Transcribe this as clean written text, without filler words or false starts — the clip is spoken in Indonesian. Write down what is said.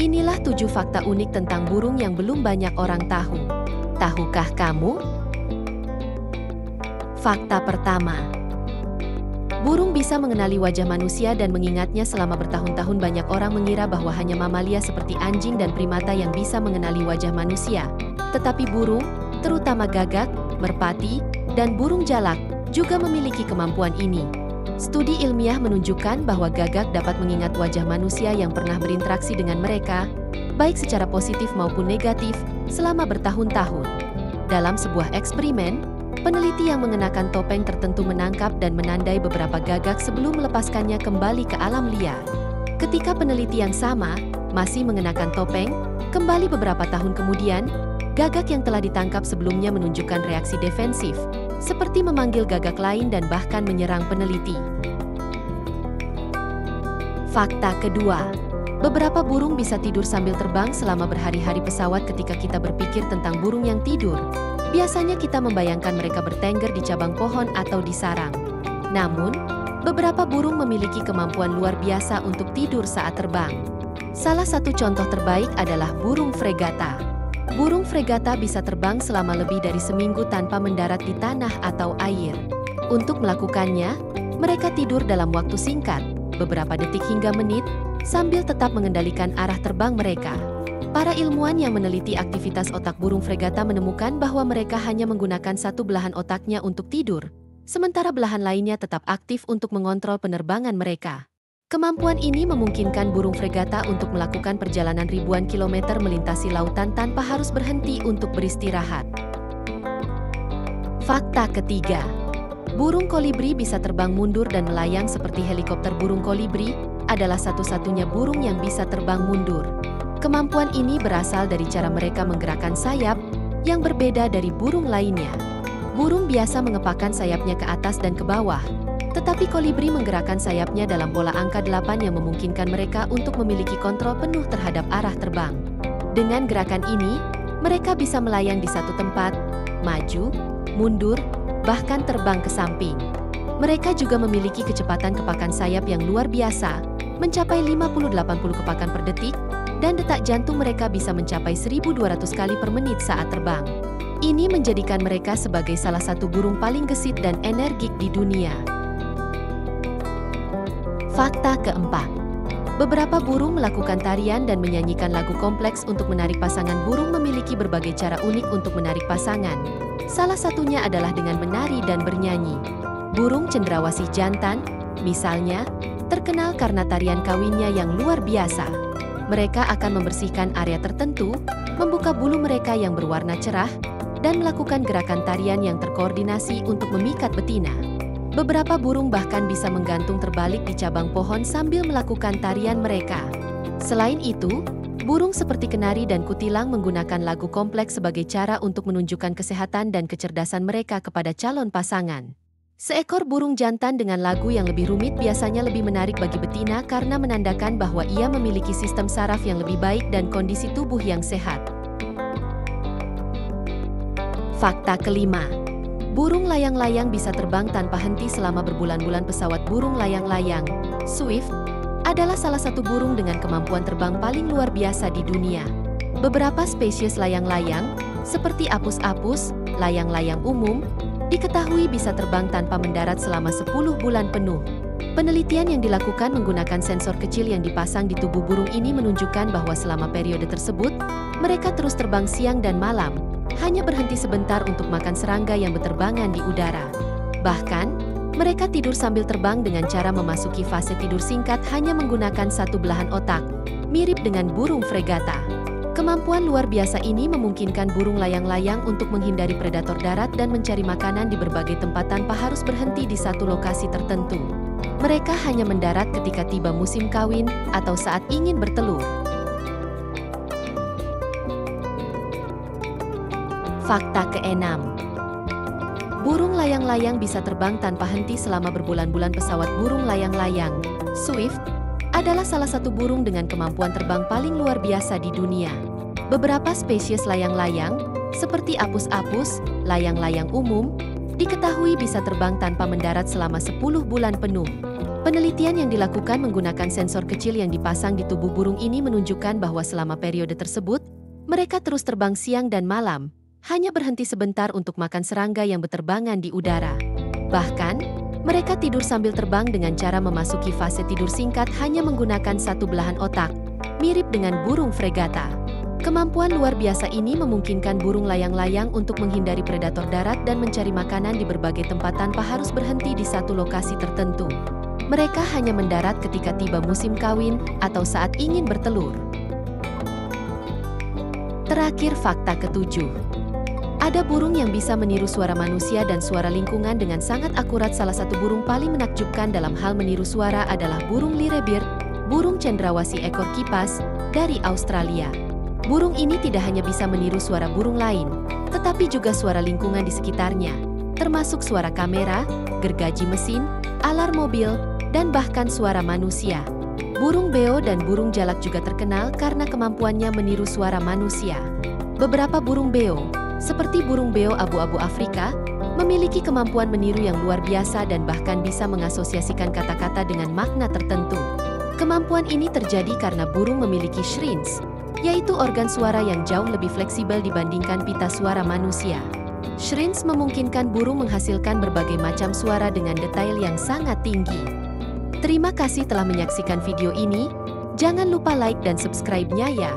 Inilah 7 fakta unik tentang burung yang belum banyak orang tahu. Tahukah kamu? Fakta pertama. Burung bisa mengenali wajah manusia dan mengingatnya selama bertahun-tahun. Banyak orang mengira bahwa hanya mamalia seperti anjing dan primata yang bisa mengenali wajah manusia. Tetapi burung, terutama gagak, merpati, dan burung jalak, juga memiliki kemampuan ini. Studi ilmiah menunjukkan bahwa gagak dapat mengingat wajah manusia yang pernah berinteraksi dengan mereka, baik secara positif maupun negatif, selama bertahun-tahun. Dalam sebuah eksperimen, peneliti yang mengenakan topeng tertentu menangkap dan menandai beberapa gagak sebelum melepaskannya kembali ke alam liar. Ketika peneliti yang sama masih mengenakan topeng, kembali beberapa tahun kemudian, gagak yang telah ditangkap sebelumnya menunjukkan reaksi defensif, seperti memanggil gagak lain dan bahkan menyerang peneliti. Fakta kedua. Beberapa burung bisa tidur sambil terbang selama berhari-hari. Pesawat. Ketika kita berpikir tentang burung yang tidur, biasanya kita membayangkan mereka bertengger di cabang pohon atau di sarang. Namun, beberapa burung memiliki kemampuan luar biasa untuk tidur saat terbang. Salah satu contoh terbaik adalah burung fregata. Burung fregata bisa terbang selama lebih dari seminggu tanpa mendarat di tanah atau air. Untuk melakukannya, mereka tidur dalam waktu singkat, beberapa detik hingga menit, sambil tetap mengendalikan arah terbang mereka. Para ilmuwan yang meneliti aktivitas otak burung fregata menemukan bahwa mereka hanya menggunakan satu belahan otaknya untuk tidur, sementara belahan lainnya tetap aktif untuk mengontrol penerbangan mereka. Kemampuan ini memungkinkan burung fregata untuk melakukan perjalanan ribuan kilometer melintasi lautan tanpa harus berhenti untuk beristirahat. Fakta ketiga. Burung kolibri bisa terbang mundur dan melayang seperti helikopter. Burung kolibri adalah satu-satunya burung yang bisa terbang mundur. Kemampuan ini berasal dari cara mereka menggerakkan sayap yang berbeda dari burung lainnya. Burung biasa mengepakkan sayapnya ke atas dan ke bawah, tetapi kolibri menggerakkan sayapnya dalam pola angka 8 yang memungkinkan mereka untuk memiliki kontrol penuh terhadap arah terbang. Dengan gerakan ini, mereka bisa melayang di satu tempat, maju, mundur, bahkan terbang ke samping. Mereka juga memiliki kecepatan kepakan sayap yang luar biasa, mencapai 50-80 kepakan per detik, dan detak jantung mereka bisa mencapai 1.200 kali per menit saat terbang. Ini menjadikan mereka sebagai salah satu burung paling gesit dan energik di dunia. Fakta keempat. Beberapa burung melakukan tarian dan menyanyikan lagu kompleks untuk menarik pasangan. Burung memiliki berbagai cara unik untuk menarik pasangan. Salah satunya adalah dengan menari dan bernyanyi. Burung cendrawasih jantan, misalnya, terkenal karena tarian kawinnya yang luar biasa. Mereka akan membersihkan area tertentu, membuka bulu mereka yang berwarna cerah, dan melakukan gerakan tarian yang terkoordinasi untuk memikat betina. Beberapa burung bahkan bisa menggantung terbalik di cabang pohon sambil melakukan tarian mereka. Selain itu, burung seperti kenari dan kutilang menggunakan lagu kompleks sebagai cara untuk menunjukkan kesehatan dan kecerdasan mereka kepada calon pasangan. Seekor burung jantan dengan lagu yang lebih rumit biasanya lebih menarik bagi betina karena menandakan bahwa ia memiliki sistem saraf yang lebih baik dan kondisi tubuh yang sehat. Fakta kelima. Burung layang-layang bisa terbang tanpa henti selama berbulan-bulan. Pesawat burung layang-layang, Swift, adalah salah satu burung dengan kemampuan terbang paling luar biasa di dunia. Beberapa spesies layang-layang, seperti apus-apus, layang-layang umum, diketahui bisa terbang tanpa mendarat selama 10 bulan penuh. Penelitian yang dilakukan menggunakan sensor kecil yang dipasang di tubuh burung ini menunjukkan bahwa selama periode tersebut, mereka terus terbang siang dan malam, hanya berhenti sebentar untuk makan serangga yang berterbangan di udara. Bahkan, mereka tidur sambil terbang dengan cara memasuki fase tidur singkat hanya menggunakan satu belahan otak, mirip dengan burung fregata. Kemampuan luar biasa ini memungkinkan burung layang-layang untuk menghindari predator darat dan mencari makanan di berbagai tempat tanpa harus berhenti di satu lokasi tertentu. Mereka hanya mendarat ketika tiba musim kawin atau saat ingin bertelur. Fakta keenam. Burung layang-layang bisa terbang tanpa henti selama berbulan-bulan. Pesawat burung layang-layang, Swift, adalah salah satu burung dengan kemampuan terbang paling luar biasa di dunia. Beberapa spesies layang-layang, seperti apus-apus, layang-layang umum, diketahui bisa terbang tanpa mendarat selama 10 bulan penuh. Penelitian yang dilakukan menggunakan sensor kecil yang dipasang di tubuh burung ini menunjukkan bahwa selama periode tersebut, mereka terus terbang siang dan malam, hanya berhenti sebentar untuk makan serangga yang berterbangan di udara. Bahkan, mereka tidur sambil terbang dengan cara memasuki fase tidur singkat hanya menggunakan satu belahan otak, mirip dengan burung fregata. Kemampuan luar biasa ini memungkinkan burung layang-layang untuk menghindari predator darat dan mencari makanan di berbagai tempat tanpa harus berhenti di satu lokasi tertentu. Mereka hanya mendarat ketika tiba musim kawin atau saat ingin bertelur. Terakhir, fakta ketujuh. Ada burung yang bisa meniru suara manusia dan suara lingkungan dengan sangat akurat. Salah satu burung paling menakjubkan dalam hal meniru suara adalah burung lyrebird, burung cendrawasih ekor kipas, dari Australia. Burung ini tidak hanya bisa meniru suara burung lain, tetapi juga suara lingkungan di sekitarnya, termasuk suara kamera, gergaji mesin, alarm mobil, dan bahkan suara manusia. Burung beo dan burung jalak juga terkenal karena kemampuannya meniru suara manusia. Beberapa burung beo, seperti burung beo abu-abu Afrika, memiliki kemampuan meniru yang luar biasa dan bahkan bisa mengasosiasikan kata-kata dengan makna tertentu. Kemampuan ini terjadi karena burung memiliki shrines, yaitu organ suara yang jauh lebih fleksibel dibandingkan pita suara manusia. Shrines memungkinkan burung menghasilkan berbagai macam suara dengan detail yang sangat tinggi. Terima kasih telah menyaksikan video ini. Jangan lupa like dan subscribe-nya ya.